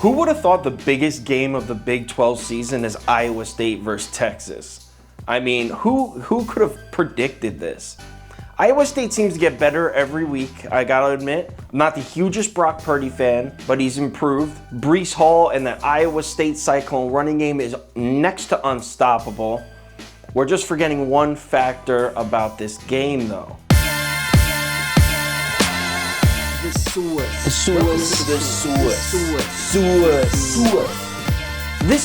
Who would have thought the biggest game of the Big 12 season is Iowa State versus Texas? I mean, who could have predicted this? Iowa State seems to get better every week, I gotta admit. I'm not the hugest Brock Purdy fan, but he's improved. Breece Hall and that Iowa State Cyclone running game is next to unstoppable. We're just forgetting one factor about this game, though. This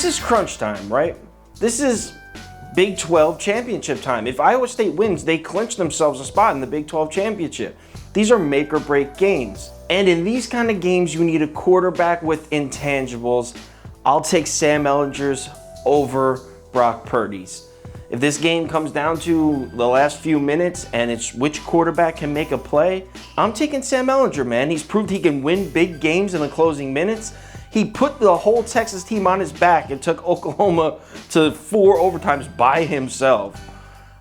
is crunch time, right? This is Big 12 championship time. If Iowa State wins, they clinch themselves a spot in the Big 12 championship. These are make or break games. And in these kind of games, you need a quarterback with intangibles. I'll take Sam Ehlinger's over Brock Purdy's. If this game comes down to the last few minutes and it's which quarterback can make a play, I'm taking Sam Ehlinger, man. He's proved he can win big games in the closing minutes. He put the whole Texas team on his back and took Oklahoma to 4 overtimes by himself.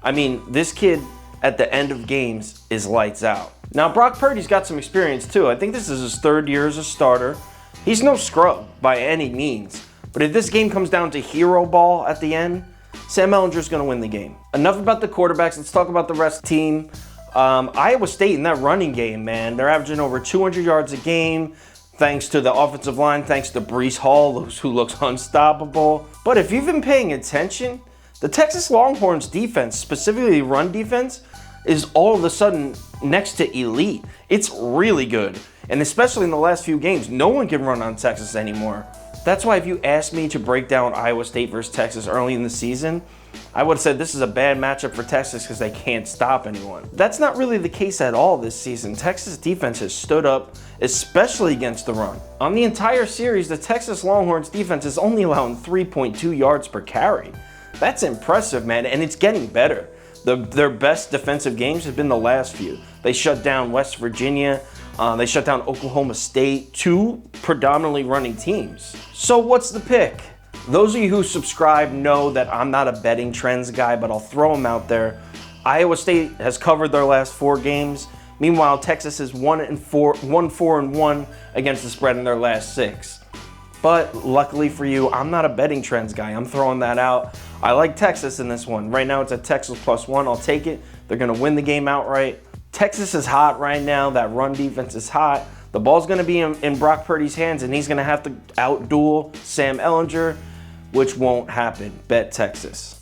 I mean, this kid at the end of games is lights out. Now, Brock Purdy's got some experience too. I think this is his 3rd year as a starter. He's no scrub by any means. But if this game comes down to hero ball at the end, Sam Ehlinger's going to win the game. Enough about the quarterbacks. Let's talk about the rest of the team. Iowa State in that running game, man, they're averaging over 200 yards a game thanks to the offensive line, thanks to Breece Hall, who looks unstoppable. But if you've been paying attention, the Texas Longhorns defense, specifically run defense, is all of a sudden next to elite. It's really good. And especially in the last few games, no one can run on Texas anymore. That's why if you asked me to break down Iowa State versus Texas early in the season, I would have said this is a bad matchup for Texas because they can't stop anyone. That's not really the case at all this season. Texas defense has stood up, especially against the run. On the entire series, the Texas Longhorns defense is only allowing 3.2 yards per carry. That's impressive, man, and it's getting better. Their best defensive games have been the last few. They shut down West Virginia. They shut down Oklahoma State, 2 predominantly running teams. So what's the pick? Those of you who subscribe know that I'm not a betting trends guy, but I'll throw them out there. Iowa State has covered their last 4 games. Meanwhile, Texas is 1-4-1 against the spread in their last 6. But luckily for you, I'm not a betting trends guy. I'm throwing that out. I like Texas in this one. Right now it's at Texas +1. I'll take it. They're going to win the game outright. Texas is hot right now. That run defense is hot. The ball's going to be in Brock Purdy's hands, and he's going to have to outduel Sam Ehlinger, which won't happen. Bet Texas.